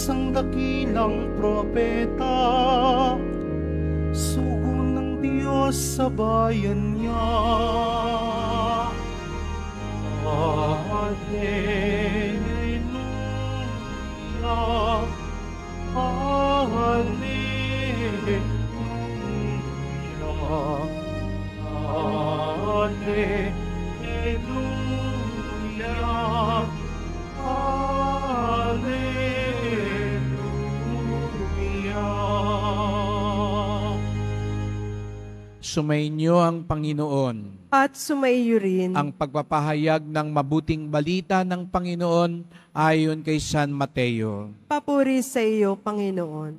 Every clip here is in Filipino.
isang dakilang propeta, sugo ng Diyos sa bayan niya. Hallelujah, Hallelujah, Hallelujah, Hallelujah. Sumainyo ang Panginoon. At sumaiyo rin Ang pagpapahayag ng mabuting balita ng Panginoon ayon kay San Mateo. papuri sa iyo, Panginoon.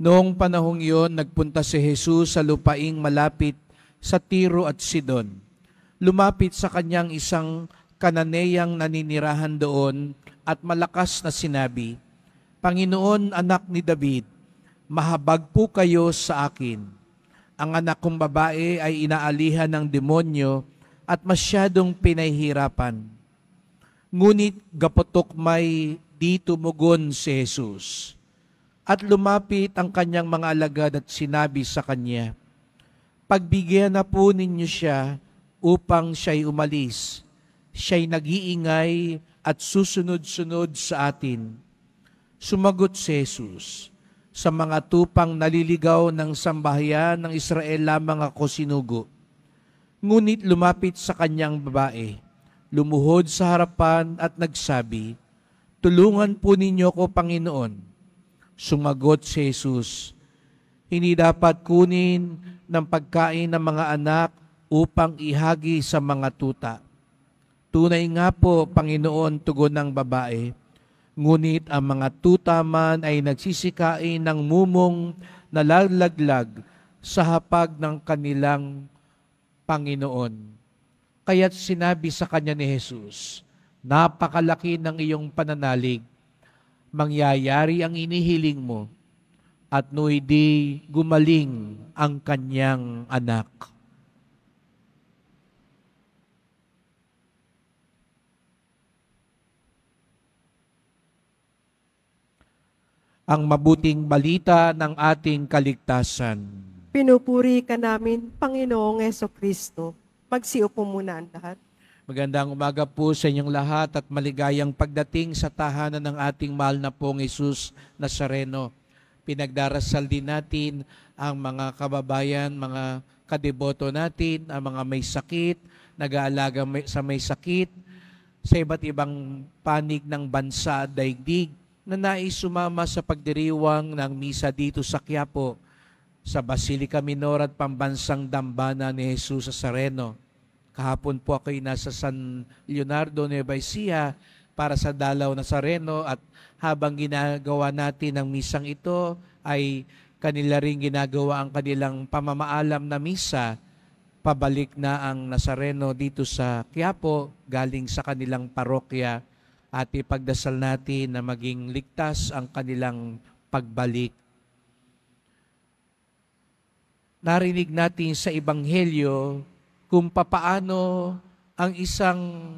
Noong panahong iyon, nagpunta si Jesus sa lupaing malapit sa Tiro at Sidon. Lumapit sa kanyang isang Kananeyang naninirahan doon at malakas na sinabi, Panginoon, anak ni David, mahabag po kayo sa akin. Ang anak kong babae ay inaalihan ng demonyo at masyadong pinahihirapan. Ngunit gaputok may di tumugon si Jesus. At lumapit ang kanyang mga alagad at sinabi sa kanya, Pagbigyan na po ninyo siya upang siya'y umalis. Siya'y nag-iingay at susunod-sunod sa atin. Sumagot si Jesus, Sa mga tupang naliligaw ng sambahayan ng Israel lamang ako sinugo. Ngunit lumapit sa kanyang babae, lumuhod sa harapan at nagsabi, Tulungan po ninyo ko, Panginoon. Sumagot si Jesus, Hindi dapat kunin ng pagkain ng mga anak upang ihagi sa mga tuta. Tunay nga po, Panginoon, tugon ng babae, ngunit ang mga tuta man ay nagsisikain ng mumong nalalaglag sa hapag ng kanilang Panginoon. Kaya't sinabi sa kanya ni Jesus, Napakalaki ng iyong pananalig, mangyayari ang inihiling mo, at no'y di gumaling ang kanyang anak. Ang mabuting balita ng ating kaligtasan. Pinupuri ka namin, Panginoong Jesucristo. Magsiupo muna ang lahat. Magandang umaga po sa inyong lahat at maligayang pagdating sa tahanan ng ating mahal na pong Jesus Nazareno. Pinagdarasal din natin ang mga kababayan, mga kadeboto natin, ang mga may sakit, nag-aalaga sa may sakit, sa iba't ibang panig ng bansa at daigdig, na nais sumama sa pagdiriwang ng misa dito sa Quiapo, sa Basilica Minor at Pambansang Dambana ni Jesus Nazareno. Kahapon po ako'y nasa San Leonardo, Nueva Ecija para sa Dalaw Nazareno at habang ginagawa natin ang misang ito ay kanila rin ginagawa ang kanilang pamamaalam na misa. Pabalik na ang Nazareno dito sa Quiapo galing sa kanilang parokya. At ipagdasal natin na maging ligtas ang kanilang pagbalik. Narinig natin sa Ebanghelyo kung papaano ang isang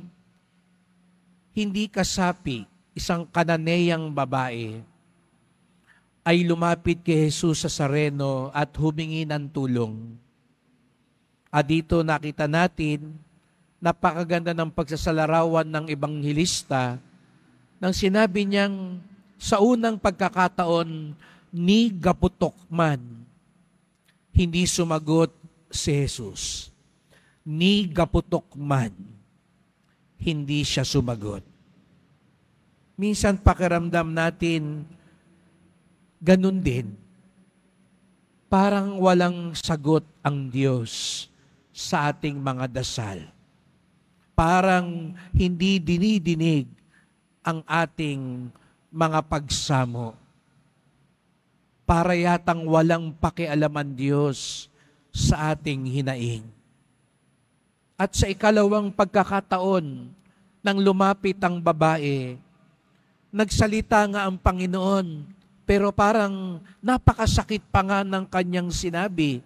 hindi kasapi, isang Kananeyang babae, ay lumapit kay Jesus Nazareno at humingi ng tulong. At dito nakita natin, napakaganda ng pagsasalarawan ng Ebanghelista nang sinabi niyang sa unang pagkakataon, ni gaputok man. Hindi sumagot si Jesus. Ni gaputok man. Hindi siya sumagot. Minsan pakiramdam natin, ganun din. Parang walang sagot ang Diyos sa ating mga dasal. Parang hindi dinidinig ang ating mga pagsamo. Para yatang walang pakialaman Diyos sa ating hinaing. At sa ikalawang pagkakataon, nang lumapit ang babae, nagsalita nga ang Panginoon, pero parang napakasakit pa nga ng kanyang sinabi.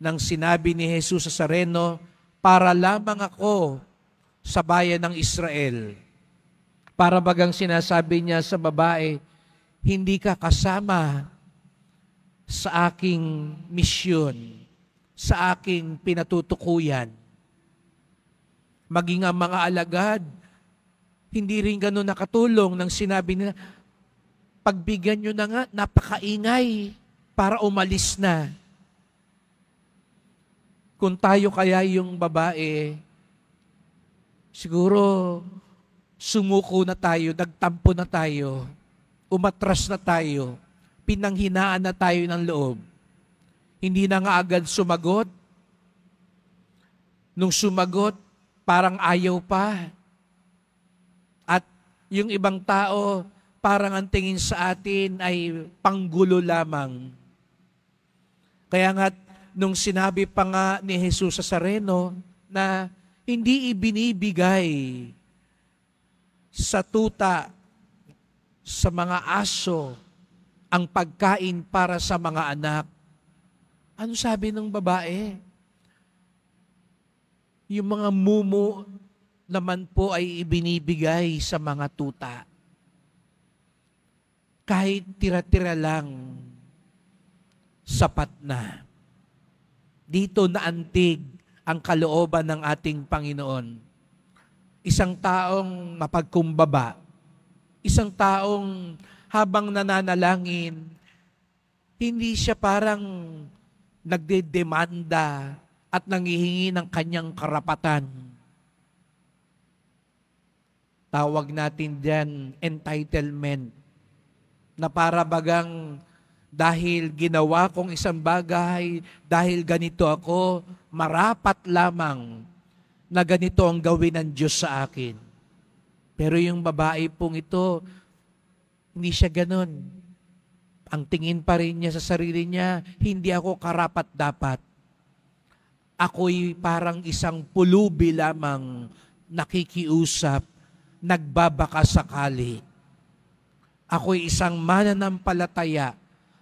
Nang sinabi ni Jesus Nazareno, para lamang ako sa bayan ng Israel, Para bagang sinasabi niya sa babae, hindi ka kasama sa aking misyon, sa aking pinatutukuyan. Maging ang mga alagad, hindi rin ganun nakatulong nang sinabi nila, pagbigyan nyo na nga, napakaingay para umalis na. Kung tayo kaya yung babae, siguro sumuko na tayo, nagtampo na tayo, umatras na tayo, pinanghinaan na tayo ng loob. Hindi na nga agad sumagot. Nung sumagot, parang ayaw pa. At yung ibang tao, parang ang tingin sa atin ay panggulo lamang. Kaya nga, nung sinabi pa nga ni Jesus sa Sareno na hindi ibinibigay sa tuta, sa mga aso, ang pagkain para sa mga anak. Ano sabi ng babae? Yung mga mumo naman po ay ibinibigay sa mga tuta. Kahit tira-tira lang, sapat na. Dito naantig ang kalooban ng ating Panginoon. Isang taong mapagkumbaba, isang taong habang nananalangin, hindi siya parang nagdedemanda at nangihingi ng kanyang karapatan. Tawag natin diyan entitlement, na para bagang dahil ginawa kong isang bagay, dahil ganito ako, marapat lamang na ganito ang gawin ng Diyos sa akin. Pero yung babae pong ito, hindi siya ganun. Ang tingin pa rin niya sa sarili niya, hindi ako karapat-dapat. Ako'y parang isang pulubi lamang nakikiusap, nagbabaka sakali. Ako'y isang mananampalataya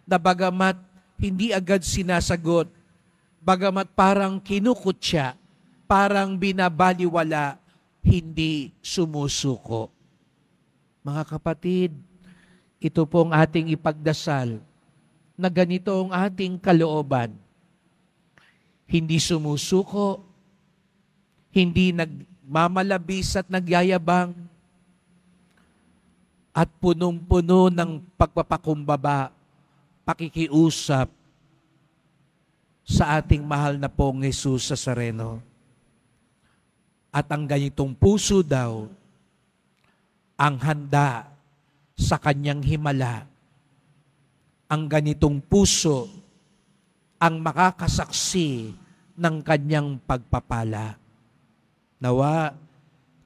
na bagamat hindi agad sinasagot, bagamat parang kinukutya, parang binabaliwala, hindi sumusuko. Mga kapatid, ito pong ating ipagdasal na ganito ang ating kalooban. Hindi sumusuko, hindi nagmamalabis at nagyayabang, at punong-puno ng pagpapakumbaba, pakikiusap sa ating mahal na pong Jesus sa Sareno. At ang ganitong puso daw, ang handa sa kanyang himala. Ang ganitong puso, ang makakasaksi ng kanyang pagpapala. Nawa,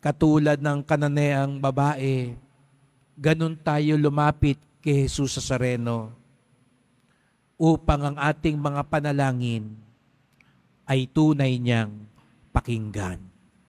katulad ng Kananeang babae, ganun tayo lumapit kay Jesus sa Sareno upang ang ating mga panalangin ay tunay niyang pakinggan.